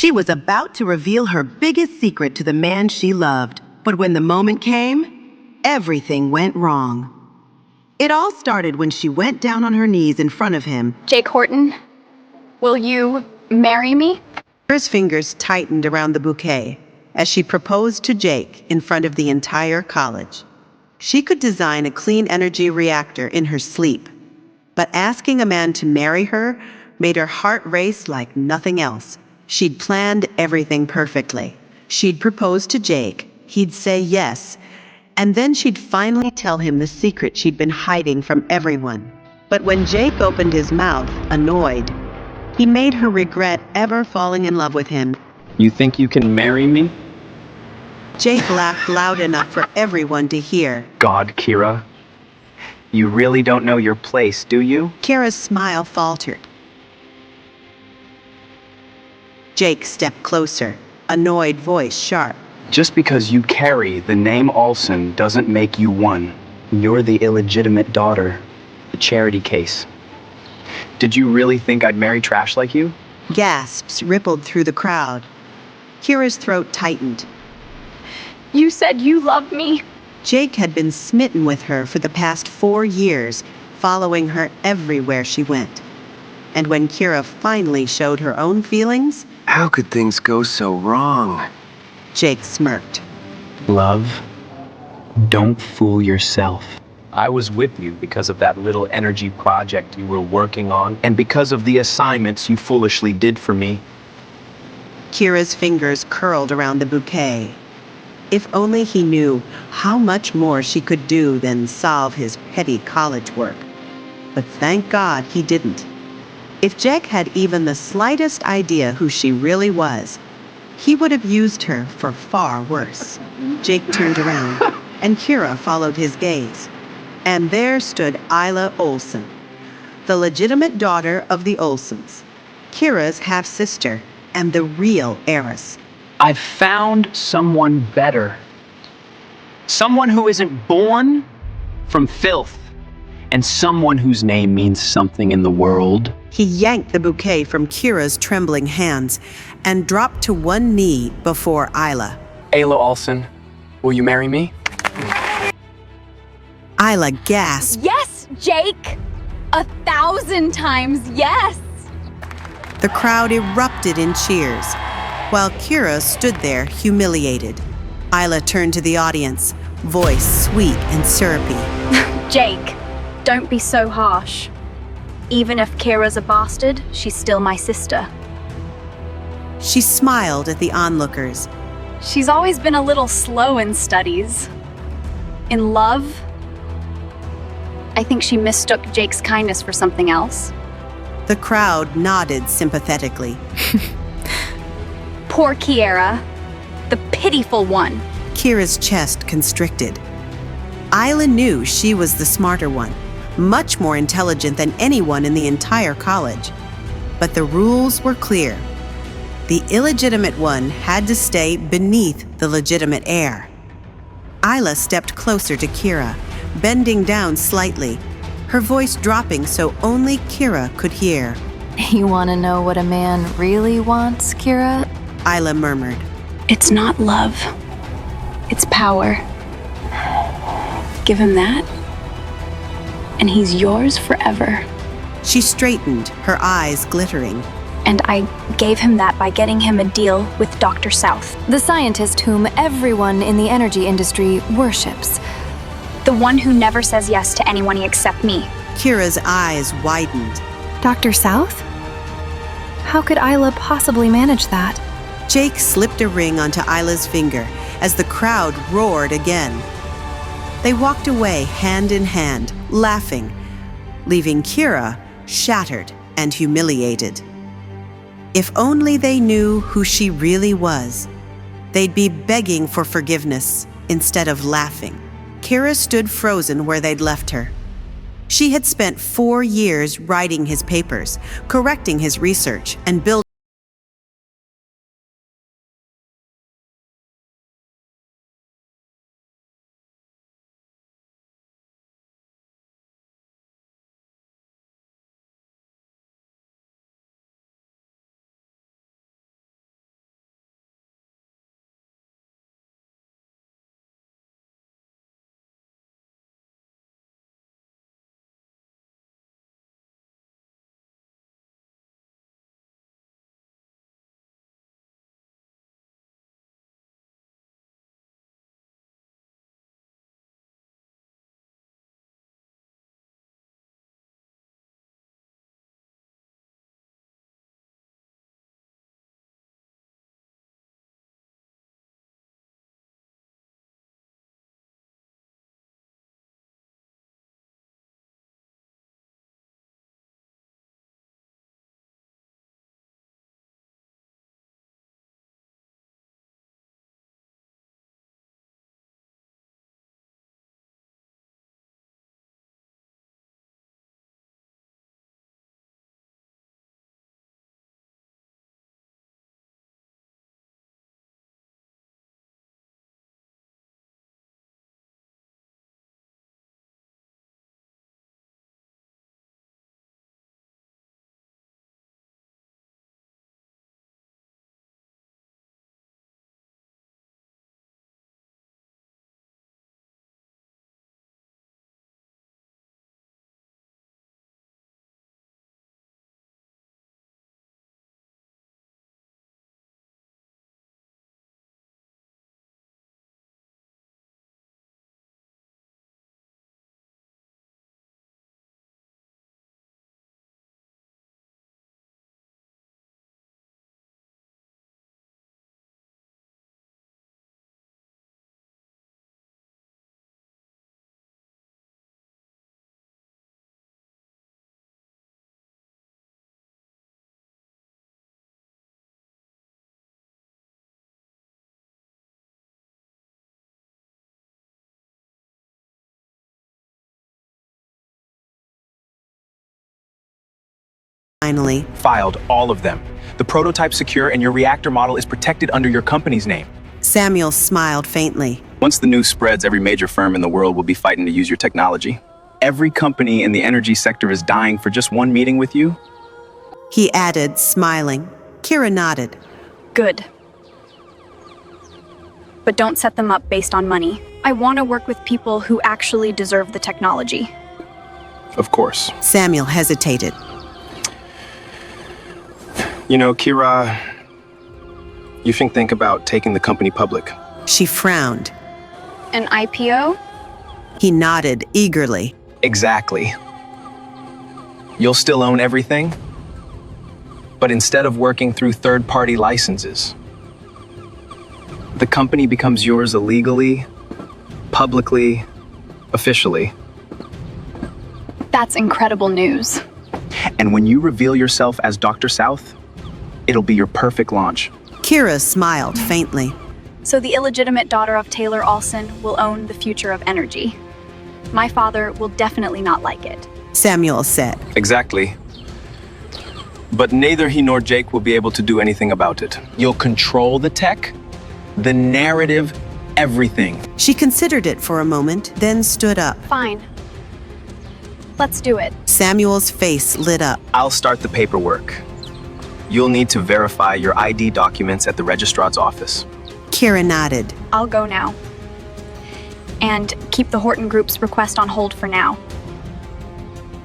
She was about to reveal her biggest secret to the man she loved. But when the moment came, everything went wrong. It all started when she went down on her knees in front of him. Jake Horton, will you marry me? Kira's fingers tightened around the bouquet as she proposed to Jake in front of the entire college. She could design a clean energy reactor in her sleep, but asking a man to marry her made her heart race like nothing else. She'd planned everything perfectly. She'd propose to Jake, he'd say yes, and then she'd finally tell him the secret she'd been hiding from everyone. But when Jake opened his mouth, annoyed, he made her regret ever falling in love with him. You think you can marry me? Jake laughed loud enough for everyone to hear. God, Kira. You really don't know your place, do you? Kira's smile faltered. Jake stepped closer, annoyed voice sharp. Just because you carry the name Olsen doesn't make you one. You're the illegitimate daughter. The charity case. Did you really think I'd marry trash like you? Gasps rippled through the crowd. Kira's throat tightened. You said you loved me. Jake had been smitten with her for the past 4 years, following her everywhere she went. And when Kira finally showed her own feelings, How could things go so wrong? Jake smirked. Love, don't fool yourself. I was with you because of that little energy project you were working on, and because of the assignments you foolishly did for me. Kira's fingers curled around the bouquet. If only he knew how much more she could do than solve his petty college work. But thank God he didn't. If Jake had even the slightest idea who she really was, he would have used her for far worse. Jake turned around, and Kira followed his gaze. And there stood Isla Olsen, the legitimate daughter of the Olsens, Kira's half-sister and the real heiress. I've found someone better. Someone who isn't born from filth, and someone whose name means something in the world. He yanked the bouquet from Kira's trembling hands and dropped to one knee before Isla. Ayla Olsen, will you marry me? Isla gasped. Yes, Jake! 1,000 times yes! The crowd erupted in cheers, while Kira stood there humiliated. Isla turned to the audience, voice sweet and syrupy. Jake, don't be so harsh. Even if Kira's a bastard, she's still my sister. She smiled at the onlookers. She's always been a little slow in studies. In love, I think she mistook Jake's kindness for something else. The crowd nodded sympathetically. Poor Kiera, the pitiful one. Kira's chest constricted. Isla knew she was the smarter one, much more intelligent than anyone in the entire college. But the rules were clear. The illegitimate one had to stay beneath the legitimate heir. Isla stepped closer to Kira, bending down slightly, her voice dropping so only Kira could hear. You want to know what a man really wants, Kira? Isla murmured. It's not love. It's power. Give him that, and he's yours forever. She straightened, her eyes glittering. And I gave him that by getting him a deal with Dr. South. The scientist whom everyone in the energy industry worships. The one who never says yes to anyone except me. Kira's eyes widened. Dr. South? How could Isla possibly manage that? Jake slipped a ring onto Isla's finger as the crowd roared again. They walked away hand in hand, laughing, leaving Kira shattered and humiliated. If only they knew who she really was, they'd be begging for forgiveness instead of laughing. Kira stood frozen where they'd left her. She had spent 4 years writing his papers, correcting his research, and building Finally, Filed all of them. The prototype's secure and your reactor model is protected under your company's name. Samuel smiled faintly. Once the news spreads, every major firm in the world will be fighting to use your technology. Every company in the energy sector is dying for just one meeting with you. He added, smiling. Kira nodded. Good. But don't set them up based on money. I want to work with people who actually deserve the technology. Of course. Samuel hesitated. You know, Kira, you should think about taking the company public. She frowned. An IPO? He nodded eagerly. Exactly. You'll still own everything, but instead of working through third-party licenses, the company becomes yours illegally, publicly, officially. That's incredible news. And when you reveal yourself as Dr. South, it'll be your perfect launch. Kira smiled faintly. So the illegitimate daughter of Taylor Olson will own the future of energy. My father will definitely not like it. Samuel said. Exactly. But neither he nor Jake will be able to do anything about it. You'll control the tech, the narrative, everything. She considered it for a moment, then stood up. Fine. Let's do it. Samuel's face lit up. I'll start the paperwork. You'll need to verify your ID documents at the registrar's office. Kira nodded. I'll go now. And keep the Horton Group's request on hold for now.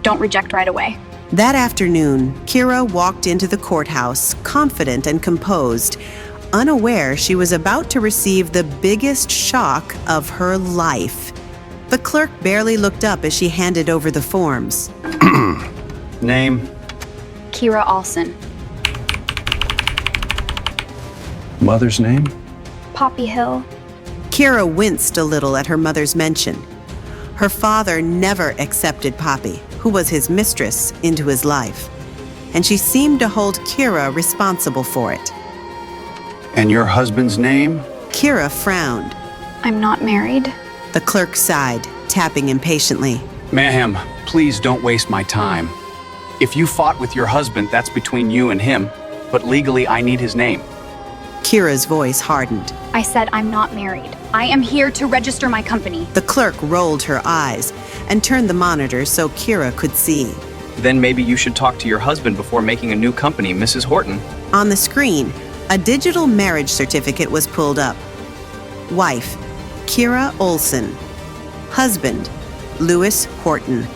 Don't reject right away. That afternoon, Kira walked into the courthouse, confident and composed, unaware she was about to receive the biggest shock of her life. The clerk barely looked up as she handed over the forms. Name? Kira Olson. Mother's name? Poppy Hill. Kira winced a little at her mother's mention. Her father never accepted Poppy, who was his mistress, into his life, and she seemed to hold Kira responsible for it. And your husband's name? Kira frowned. I'm not married. The clerk sighed, tapping impatiently. Ma'am, please don't waste my time. If you fought with your husband, that's between you and him, but legally I need his name. Kira's voice hardened. I said I'm not married. I am here to register my company. The clerk rolled her eyes and turned the monitor so Kira could see. Then maybe you should talk to your husband before making a new company, Mrs. Horton. On the screen, a digital marriage certificate was pulled up. Wife, Kira Olson. Husband, Lewis Horton.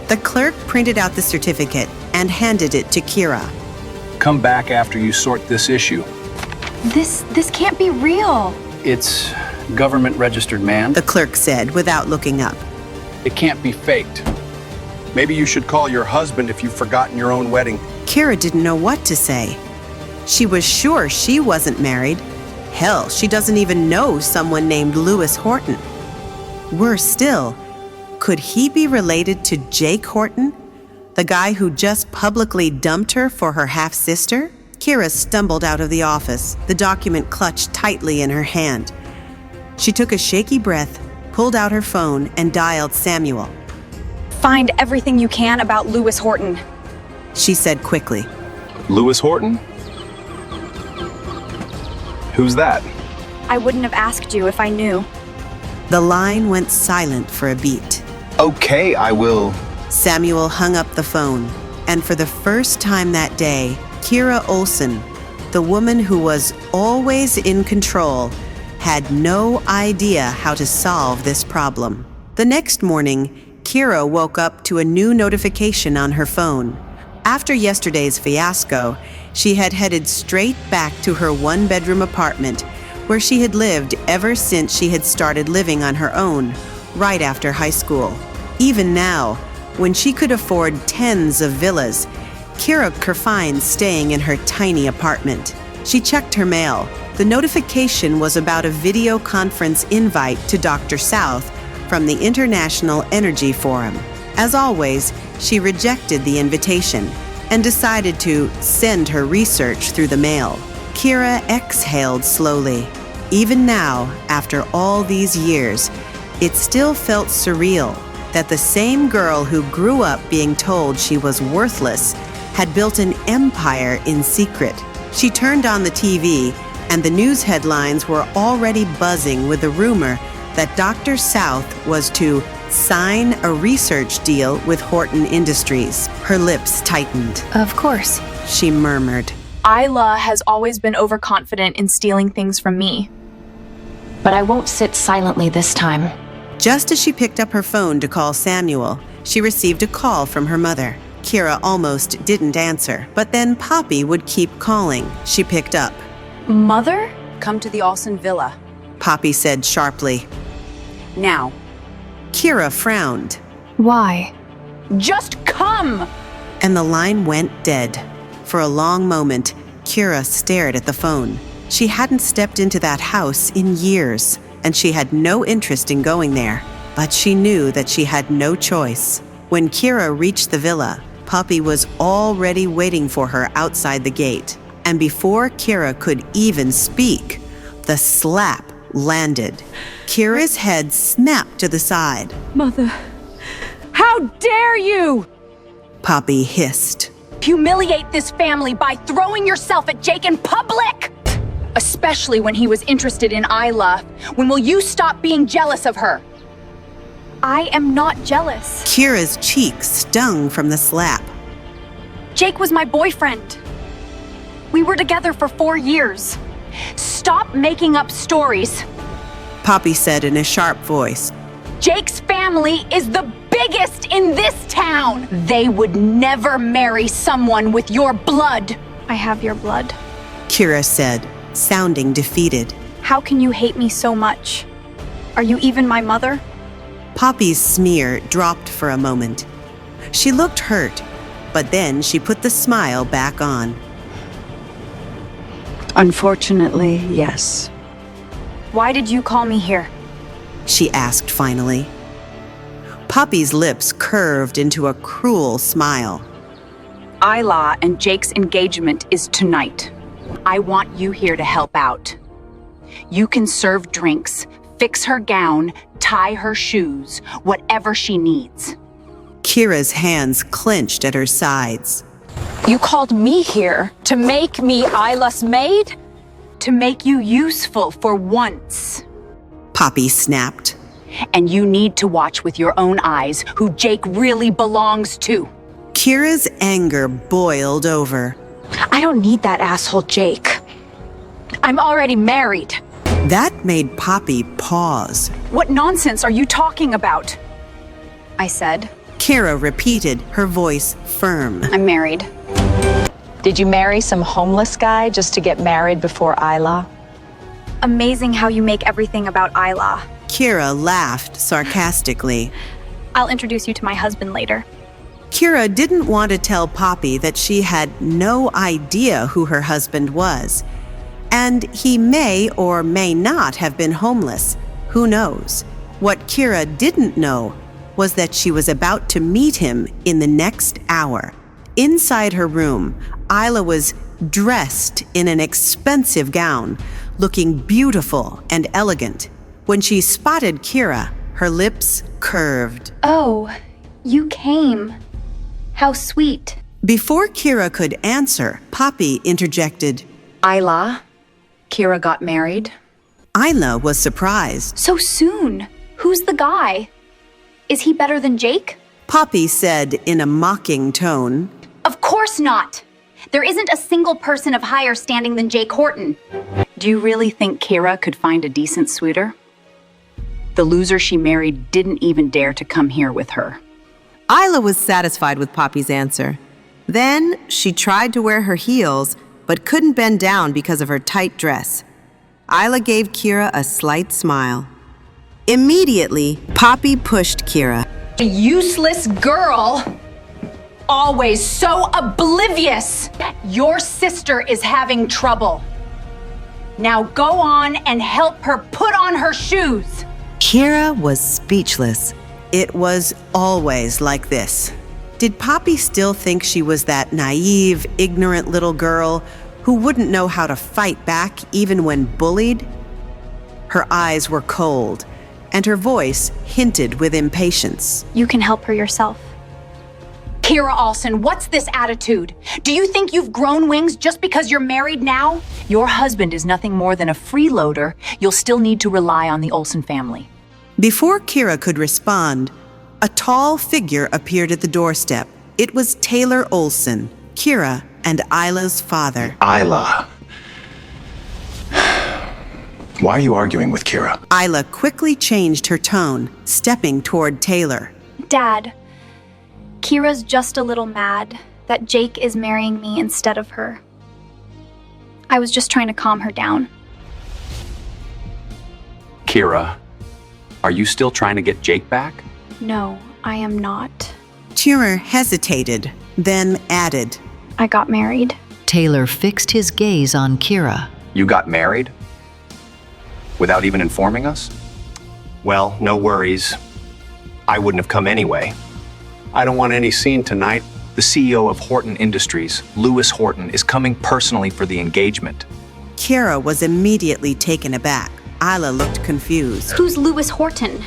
The clerk printed out the certificate and handed it to Kira. Come back after you sort this issue. This can't be real. It's government registered, man. The clerk said without looking up. It can't be faked. Maybe you should call your husband if you've forgotten your own wedding. Kira didn't know what to say. She was sure she wasn't married. Hell, she doesn't even know someone named Lewis Horton. Worse still, could he be related to Jake Horton, the guy who just publicly dumped her for her half-sister? Kira stumbled out of the office, the document clutched tightly in her hand. She took a shaky breath, pulled out her phone, and dialed Samuel. Find everything you can about Lewis Horton. She said quickly. Lewis Horton? Who's that? I wouldn't have asked you if I knew. The line went silent for a beat. Okay, I will. Samuel hung up the phone, and for the first time that day, Kira Olson, the woman who was always in control, had no idea how to solve this problem. The next morning, Kira woke up to a new notification on her phone. After yesterday's fiasco, she had headed straight back to her one-bedroom apartment where she had lived ever since she had started living on her own, right after high school. Even now, when she could afford tens of villas, Kira preferred staying in her tiny apartment. She checked her mail. The notification was about a video conference invite to Dr. South from the International Energy Forum. As always, she rejected the invitation and decided to send her research through the mail. Kira exhaled slowly. Even now, after all these years, it still felt surreal that the same girl who grew up being told she was worthless had built an empire in secret. She turned on the TV, and the news headlines were already buzzing with the rumor that Dr. South was to sign a research deal with Horton Industries. Her lips tightened. Of course. She murmured. Isla has always been overconfident in stealing things from me. But I won't sit silently this time. Just as she picked up her phone to call Samuel, she received a call from her mother. Kira almost didn't answer, but then Poppy would keep calling. She picked up. Mother? Come to the Olsen Villa. Poppy said sharply. Now. Kira frowned. Why? Just come! And the line went dead. For a long moment, Kira stared at the phone. She hadn't stepped into that house in years, and she had no interest in going there. But she knew that she had no choice. When Kira reached the villa, Poppy was already waiting for her outside the gate. And before Kira could even speak, the slap landed. Kira's head snapped to the side. Mother, how dare you! Poppy hissed. Humiliate this family by throwing yourself at Jake in public! Especially when he was interested in Isla. When will you stop being jealous of her? I am not jealous. Kira's cheeks stung from the slap. Jake was my boyfriend. We were together for 4 years. Stop making up stories. Poppy said in a sharp voice. Jake's family is the biggest in this town. They would never marry someone with your blood. I have your blood. Kira said, sounding defeated. How can you hate me so much? Are you even my mother? Poppy's smear dropped for a moment. She looked hurt, but then she put the smile back on. Unfortunately, yes. Why did you call me here? She asked finally. Poppy's lips curved into a cruel smile. Isla and Jake's engagement is tonight. I want you here to help out. You can serve drinks, fix her gown, tie her shoes, whatever she needs. Kira's hands clenched at her sides. You called me here to make me Isla's maid? To make you useful for once. Poppy snapped. And you need to watch with your own eyes who Jake really belongs to. Kira's anger boiled over. I don't need that asshole Jake. I'm already married. That made Poppy pause. What nonsense are you talking about? I said. Kira repeated, her voice firm. I'm married. Did you marry some homeless guy just to get married before Isla? Amazing how you make everything about Isla. Kira laughed sarcastically. I'll introduce you to my husband later. Kira didn't want to tell Poppy that she had no idea who her husband was. And he may or may not have been homeless. Who knows? What Kira didn't know was that she was about to meet him in the next hour. Inside her room, Isla was dressed in an expensive gown, looking beautiful and elegant. When she spotted Kira, her lips curved. Oh, you came. How sweet. Before Kira could answer, Poppy interjected. Isla, Kira got married. Isla was surprised. So soon. Who's the guy? Is he better than Jake? Poppy said in a mocking tone. Of course not. There isn't a single person of higher standing than Jake Horton. Do you really think Kira could find a decent suitor? The loser she married didn't even dare to come here with her. Isla was satisfied with Poppy's answer. Then she tried to wear her heels, but couldn't bend down because of her tight dress. Isla gave Kira a slight smile. Immediately, Poppy pushed Kira. A useless girl. Always so oblivious. Your sister is having trouble. Now go on and help her put on her shoes. Kira was speechless. It was always like this. Did Poppy still think she was that naive, ignorant little girl who wouldn't know how to fight back even when bullied? Her eyes were cold, and her voice hinted with impatience. You can help her yourself. Kira Olsen, what's this attitude? Do you think you've grown wings just because you're married now? Your husband is nothing more than a freeloader. You'll still need to rely on the Olsen family. Before Kira could respond, a tall figure appeared at the doorstep. It was Taylor Olsen, Kira and Isla's father. Isla. Why are you arguing with Kira? Isla quickly changed her tone, stepping toward Taylor. Dad, Kira's just a little mad that Jake is marrying me instead of her. I was just trying to calm her down. Kira, are you still trying to get Jake back? No, I am not. Kira hesitated, then added, I got married. Taylor fixed his gaze on Kira. You got married? Without even informing us? Well, no worries. I wouldn't have come anyway. I don't want any scene tonight. The CEO of Horton Industries, Lewis Horton, is coming personally for the engagement. Kira was immediately taken aback. Isla looked confused. Who's Lewis Horton?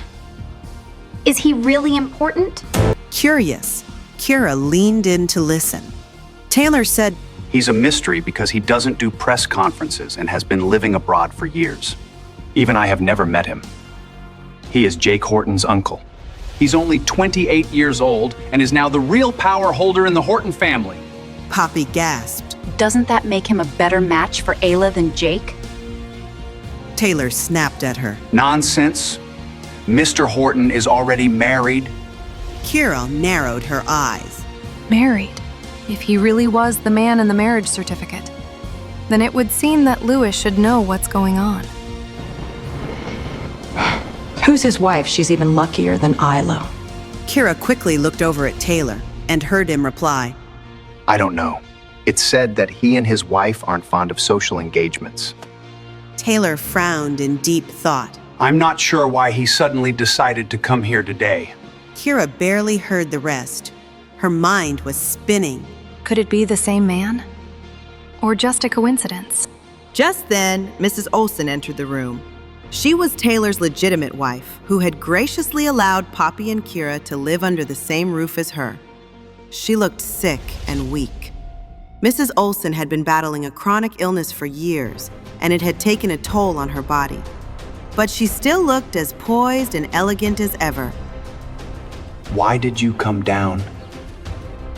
Is he really important? Curious, Kira leaned in to listen. Taylor said, He's a mystery because he doesn't do press conferences and has been living abroad for years. Even I have never met him. He is Jake Horton's uncle. He's only 28 years old and is now the real power holder in the Horton family. Poppy gasped. Doesn't that make him a better match for Ayla than Jake? Taylor snapped at her. Nonsense. Mr. Horton is already married. Kira narrowed her eyes. Married? If he really was the man in the marriage certificate, then it would seem that Lewis should know what's going on. Who's his wife? She's even luckier than Isla. Kira quickly looked over at Taylor and heard him reply. I don't know. It's said that he and his wife aren't fond of social engagements. Taylor frowned in deep thought. I'm not sure why he suddenly decided to come here today. Kira barely heard the rest. Her mind was spinning. Could it be the same man? Or just a coincidence? Just then, Mrs. Olsen entered the room. She was Taylor's legitimate wife, who had graciously allowed Poppy and Kira to live under the same roof as her. She looked sick and weak. Mrs. Olsen had been battling a chronic illness for years, and it had taken a toll on her body. But she still looked as poised and elegant as ever. Why did you come down?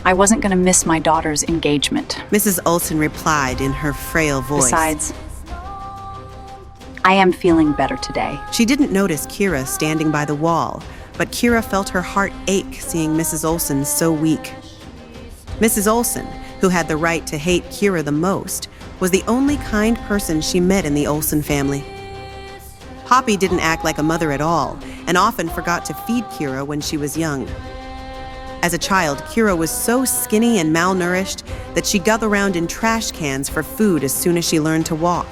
I wasn't going to miss my daughter's engagement. Mrs. Olsen replied in her frail voice. Besides, I am feeling better today. She didn't notice Kira standing by the wall, but Kira felt her heart ache seeing Mrs. Olsen so weak. Mrs. Olsen, who had the right to hate Kira the most, was the only kind person she met in the Olsen family. Poppy didn't act like a mother at all, and often forgot to feed Kira when she was young. As a child, Kira was so skinny and malnourished that she dug around in trash cans for food as soon as she learned to walk.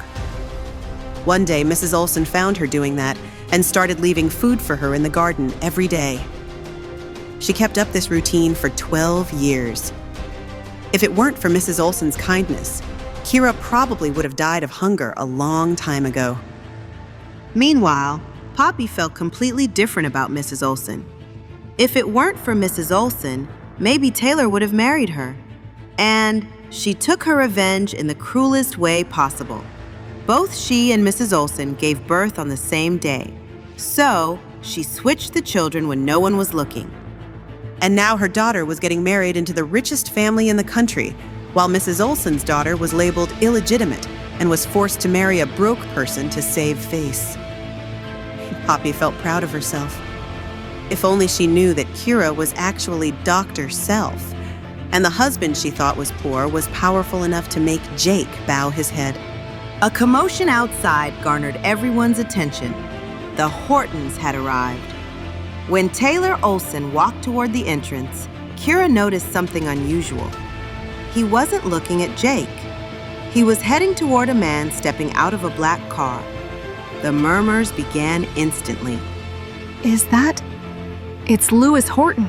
One day, Mrs. Olsen found her doing that and started leaving food for her in the garden every day. She kept up this routine for 12 years. If it weren't for Mrs. Olsen's kindness, Kira probably would have died of hunger a long time ago. Meanwhile, Poppy felt completely different about Mrs. Olsen. If it weren't for Mrs. Olsen, maybe Taylor would have married her. And she took her revenge in the cruelest way possible. Both she and Mrs. Olsen gave birth on the same day. So, she switched the children when no one was looking. And now her daughter was getting married into the richest family in the country, while Mrs. Olsen's daughter was labeled illegitimate and was forced to marry a broke person to save face. Poppy felt proud of herself. If only she knew that Kira was actually Dr. Self, and the husband she thought was poor was powerful enough to make Jake bow his head. A commotion outside garnered everyone's attention. The Hortons had arrived. When Taylor Olsen walked toward the entrance, Kira noticed something unusual. He wasn't looking at Jake. He was heading toward a man stepping out of a black car. The murmurs began instantly. Is that? It's Lewis Horton.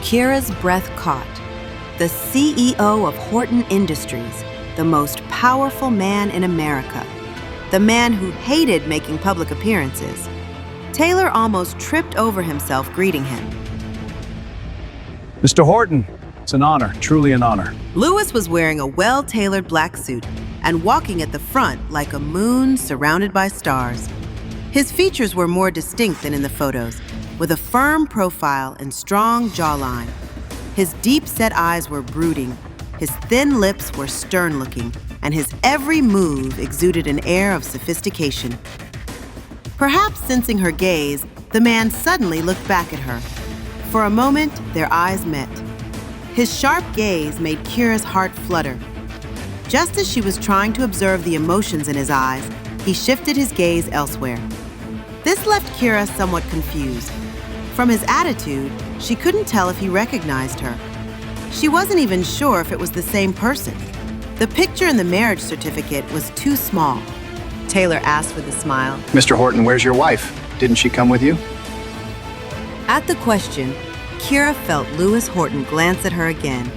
Kira's breath caught. The CEO of Horton Industries, the most powerful man in America. The man who hated making public appearances. Taylor almost tripped over himself greeting him. Mr. Horton, it's an honor, truly an honor. Lewis was wearing a well-tailored black suit and walking at the front like a moon surrounded by stars. His features were more distinct than in the photos, with a firm profile and strong jawline. His deep-set eyes were brooding, his thin lips were stern-looking, and his every move exuded an air of sophistication. Perhaps sensing her gaze, the man suddenly looked back at her. For a moment, their eyes met. His sharp gaze made Kira's heart flutter. Just as she was trying to observe the emotions in his eyes, he shifted his gaze elsewhere. This left Kira somewhat confused. From his attitude, she couldn't tell if he recognized her. She wasn't even sure if it was the same person. The picture in the marriage certificate was too small. Taylor asked with a smile. Mr. Horton, where's your wife? Didn't she come with you? At the question, Kira felt Lewis Horton glance at her again.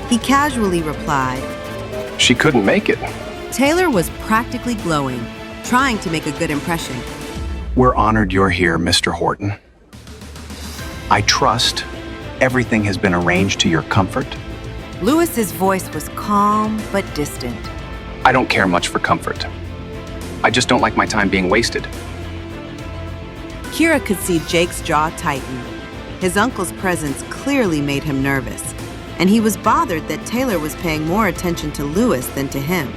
He casually replied, She couldn't make it. Taylor was practically glowing, trying to make a good impression. We're honored you're here, Mr. Horton. I trust everything has been arranged to your comfort. Lewis's voice was calm but distant. I don't care much for comfort. I just don't like my time being wasted. Kira could see Jake's jaw tighten. His uncle's presence clearly made him nervous, and he was bothered that Taylor was paying more attention to Lewis than to him.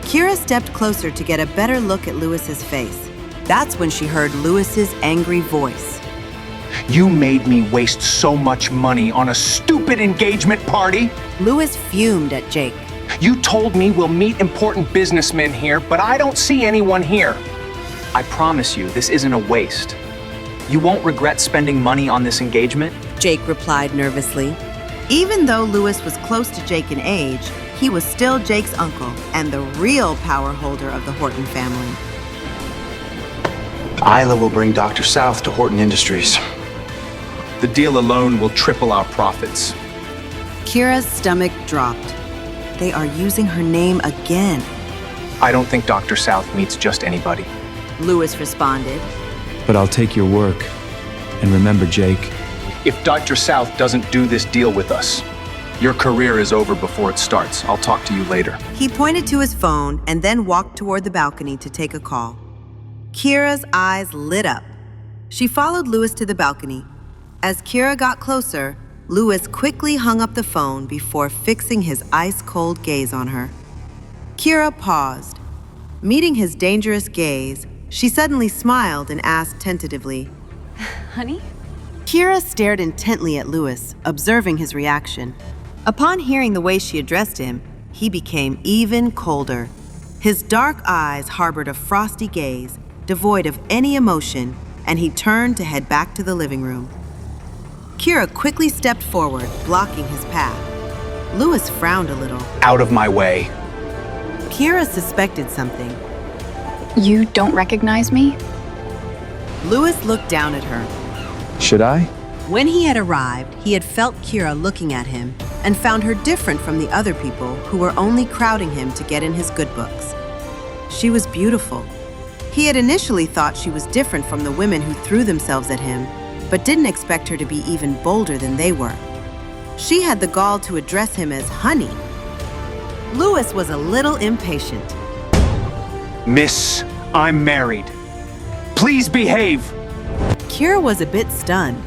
Kira stepped closer to get a better look at Lewis's face. That's when she heard Lewis's angry voice. You made me waste so much money on a stupid engagement party. Lewis fumed at Jake. You told me we'll meet important businessmen here, but I don't see anyone here. I promise you, this isn't a waste. You won't regret spending money on this engagement? Jake replied nervously. Even though Lewis was close to Jake in age, he was still Jake's uncle and the real power holder of the Horton family. Isla will bring Dr. South to Horton Industries. The deal alone will triple our profits. Kira's stomach dropped. They are using her name again. I don't think Dr. South meets just anybody. Lewis responded. But I'll take your work. And remember, Jake. If Dr. South doesn't do this deal with us, your career is over before it starts. I'll talk to you later. He pointed to his phone and then walked toward the balcony to take a call. Kira's eyes lit up. She followed Lewis to the balcony. As Kira got closer, Lewis quickly hung up the phone before fixing his ice-cold gaze on her. Kira paused. Meeting his dangerous gaze, she suddenly smiled and asked tentatively, Honey? Kira stared intently at Lewis, observing his reaction. Upon hearing the way she addressed him, he became even colder. His dark eyes harbored a frosty gaze, devoid of any emotion, and he turned to head back to the living room. Kira quickly stepped forward, blocking his path. Lewis frowned a little. Out of my way. Kira suspected something. You don't recognize me? Lewis looked down at her. Should I? When he had arrived, he had felt Kira looking at him and found her different from the other people who were only crowding him to get in his good books. She was beautiful. He had initially thought she was different from the women who threw themselves at him, but didn't expect her to be even bolder than they were. She had the gall to address him as honey. Lewis was a little impatient. Miss, I'm married. Please behave. Kira was a bit stunned.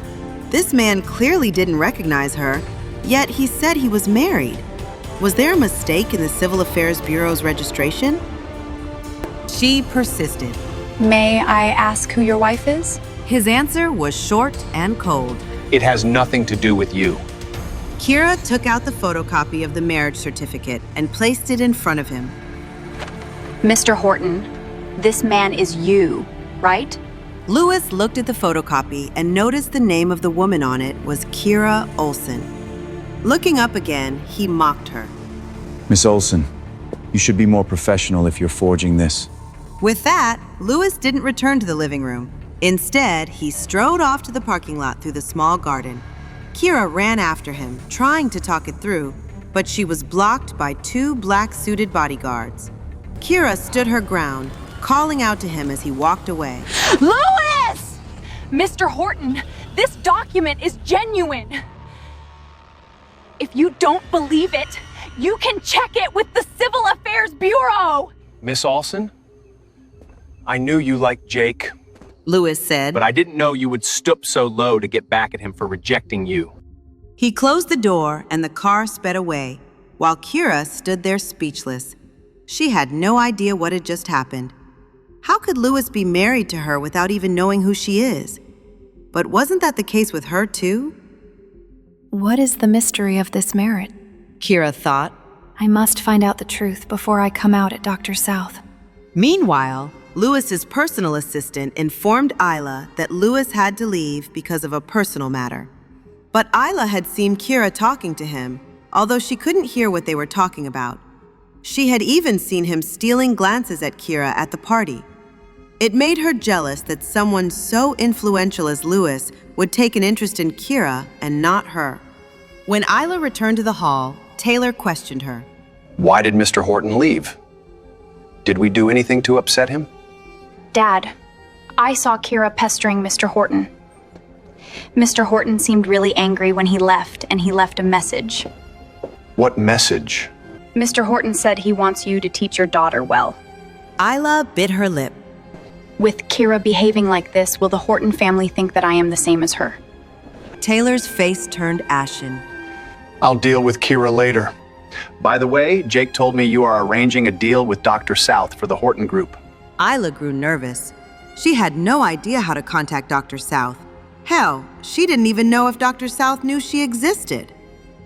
This man clearly didn't recognize her, yet he said he was married. Was there a mistake in the Civil Affairs Bureau's registration? She persisted. May I ask who your wife is? His answer was short and cold. It has nothing to do with you. Kira took out the photocopy of the marriage certificate and placed it in front of him. Mr. Horton, this man is you, right? Lewis looked at the photocopy and noticed the name of the woman on it was Kira Olson. Looking up again, he mocked her. Miss Olson, you should be more professional if you're forging this. With that, Lewis didn't return to the living room. Instead, he strode off to the parking lot through the small garden. Kira ran after him, trying to talk it through, but she was blocked by two black-suited bodyguards. Kira stood her ground, calling out to him as he walked away. Lewis! Mr. Horton, this document is genuine. If you don't believe it, you can check it with the Civil Affairs Bureau! Miss Olson, I knew you liked Jake, Lewis said. but I didn't know you would stoop so low to get back at him for rejecting you. He closed the door and the car sped away, while Kira stood there speechless. She had no idea what had just happened. How could Lewis be married to her without even knowing who she is? But wasn't that the case with her too? What is the mystery of this marriage? Kira thought. I must find out the truth before I come out at Dr. South. Meanwhile, Lewis's personal assistant informed Isla that Lewis had to leave because of a personal matter. But Isla had seen Kira talking to him, although she couldn't hear what they were talking about. She had even seen him stealing glances at Kira at the party. It made her jealous that someone so influential as Lewis would take an interest in Kira and not her. When Isla returned to the hall, Taylor questioned her. Why did Mr. Horton leave? Did we do anything to upset him? Dad, I saw Kira pestering Mr. Horton. Mr. Horton seemed really angry when he left, and he left a message. What message? Mr. Horton said he wants you to teach your daughter well. Isla bit her lip. With Kira behaving like this, will the Horton family think that I am the same as her? Taylor's face turned ashen. I'll deal with Kira later. By the way, Jake told me you are arranging a deal with Dr. South for the Horton Group. Isla grew nervous. She had no idea how to contact Dr. South. Hell, she didn't even know if Dr. South knew she existed.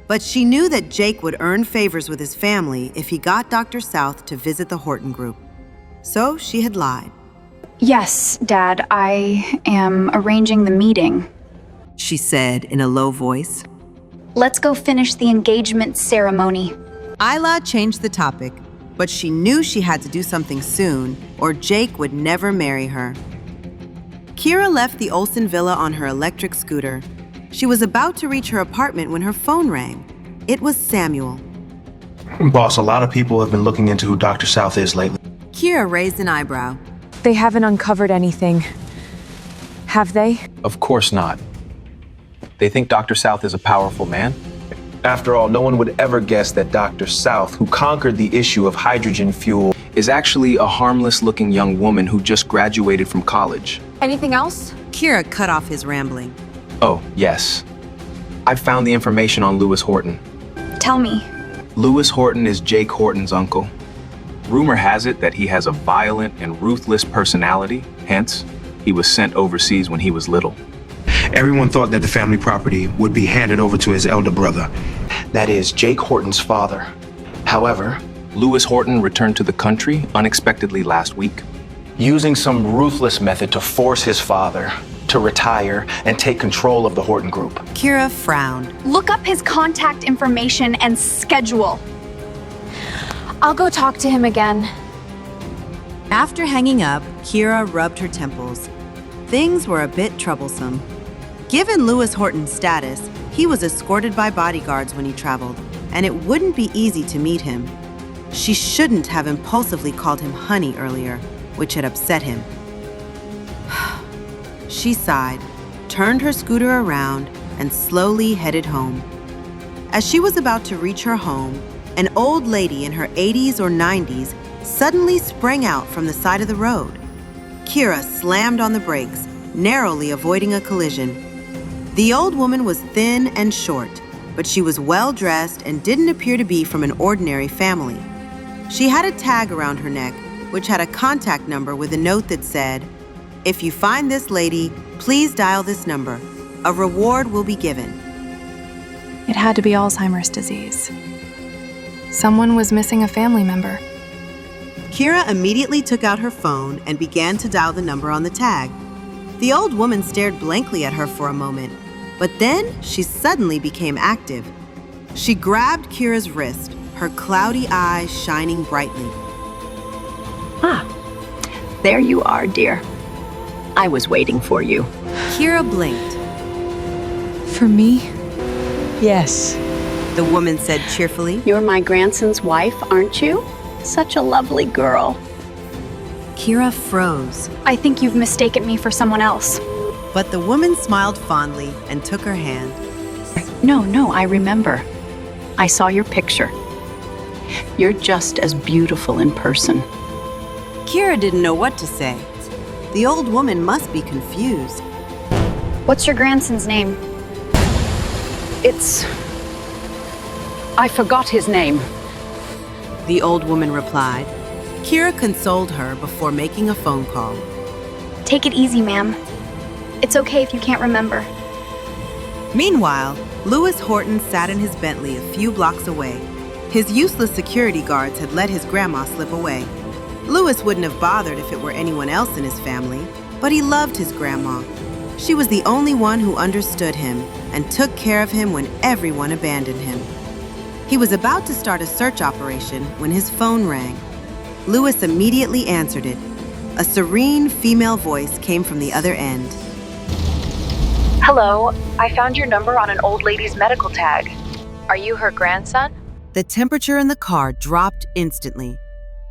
But she knew that Jake would earn favors with his family if he got Dr. South to visit the Horton Group. So she had lied. Yes, Dad, I am arranging the meeting, she said in a low voice. Let's go finish the engagement ceremony. Isla changed the topic, but she knew she had to do something soon, or Jake would never marry her. Kira left the Olsen villa on her electric scooter. She was about to reach her apartment when her phone rang. It was Samuel. Boss, a lot of people have been looking into who Dr. South is lately. Kira raised an eyebrow. They haven't uncovered anything. Have they? Of course not. They think Dr. South is a powerful man. After all, no one would ever guess that Dr. South, who conquered the issue of hydrogen fuel, is actually a harmless-looking young woman who just graduated from college. Anything else? Kira cut off his rambling. Oh, yes. I found the information on Lewis Horton. Tell me. Lewis Horton is Jake Horton's uncle. Rumor has it that he has a violent and ruthless personality, hence, he was sent overseas when he was little. Everyone thought that the family property would be handed over to his elder brother. That is, Jake Horton's father. However, Lewis Horton returned to the country unexpectedly last week, using some ruthless method to force his father to retire and take control of the Horton Group. Kira frowned. Look up his contact information and schedule. I'll go talk to him again. After hanging up, Kira rubbed her temples. Things were a bit troublesome. Given Lewis Horton's status, he was escorted by bodyguards when he traveled, and it wouldn't be easy to meet him. She shouldn't have impulsively called him honey earlier, which had upset him. She sighed, turned her scooter around, and slowly headed home. As she was about to reach her home, an old lady in her 80s or 90s suddenly sprang out from the side of the road. Kira slammed on the brakes, narrowly avoiding a collision. The old woman was thin and short, but she was well-dressed and didn't appear to be from an ordinary family. She had a tag around her neck, which had a contact number with a note that said, "If you find this lady, please dial this number. A reward will be given." It had to be Alzheimer's disease. Someone was missing a family member. Kira immediately took out her phone and began to dial the number on the tag. The old woman stared blankly at her for a moment, but then she suddenly became active. She grabbed Kira's wrist, her cloudy eyes shining brightly. Ah, there you are, dear. I was waiting for you. Kira blinked. For me? Yes. The woman said cheerfully. You're my grandson's wife, aren't you? Such a lovely girl. Kira froze. I think you've mistaken me for someone else. But the woman smiled fondly and took her hand. No, I remember. I saw your picture. You're just as beautiful in person. Kira didn't know what to say. The old woman must be confused. What's your grandson's name? I forgot his name. The old woman replied. Kira consoled her before making a phone call. Take it easy, ma'am. It's okay if you can't remember. Meanwhile, Lewis Horton sat in his Bentley a few blocks away. His useless security guards had let his grandma slip away. Lewis wouldn't have bothered if it were anyone else in his family, but he loved his grandma. She was the only one who understood him and took care of him when everyone abandoned him. He was about to start a search operation when his phone rang. Lewis immediately answered it. A serene female voice came from the other end. Hello, I found your number on an old lady's medical tag. Are you her grandson? The temperature in the car dropped instantly.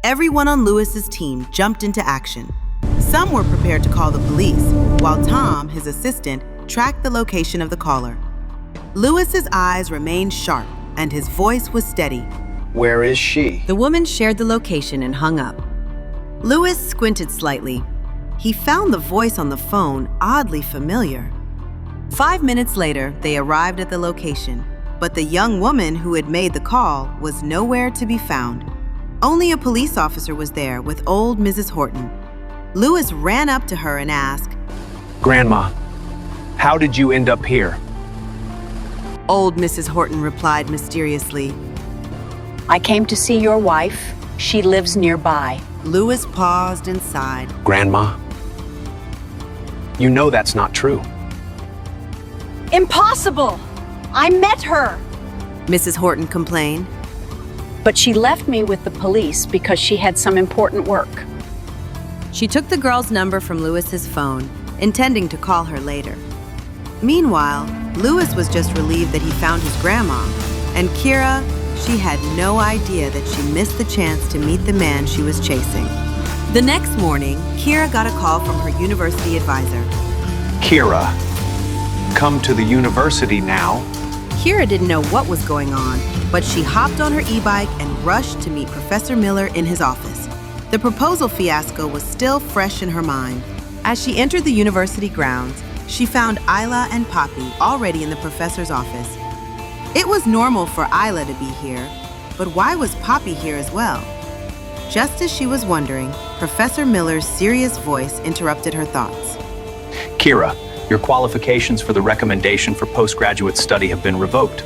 Everyone on Lewis's team jumped into action. Some were prepared to call the police, while Tom, his assistant, tracked the location of the caller. Lewis's eyes remained sharp, and his voice was steady. Where is she? The woman shared the location and hung up. Lewis squinted slightly. He found the voice on the phone oddly familiar. 5 minutes later, they arrived at the location, but the young woman who had made the call was nowhere to be found. Only a police officer was there with old Mrs. Horton. Lewis ran up to her and asked, Grandma, how did you end up here? Old Mrs. Horton replied mysteriously. I came to see your wife. She lives nearby. Lewis paused and sighed. Grandma, you know that's not true. Impossible! I met her! Mrs. Horton complained. But she left me with the police because she had some important work. She took the girl's number from Lewis's phone, intending to call her later. Meanwhile, Lewis was just relieved that he found his grandma, and Kira, she had no idea that she missed the chance to meet the man she was chasing. The next morning, Kira got a call from her university advisor. Kira, come to the university now. Kira didn't know what was going on, but she hopped on her e-bike and rushed to meet Professor Miller in his office. The proposal fiasco was still fresh in her mind. As she entered the university grounds, she found Isla and Poppy already in the professor's office. It was normal for Isla to be here, but why was Poppy here as well? Just as she was wondering, Professor Miller's serious voice interrupted her thoughts. Kira, your qualifications for the recommendation for postgraduate study have been revoked.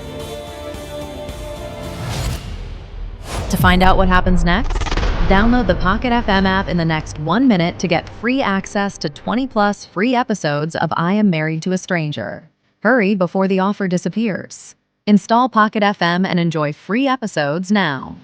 To find out what happens next, download the Pocket FM app in the next 1 minute to get free access to 20+ free episodes of I Am Married to a Stranger. Hurry before the offer disappears. Install Pocket FM and enjoy free episodes now.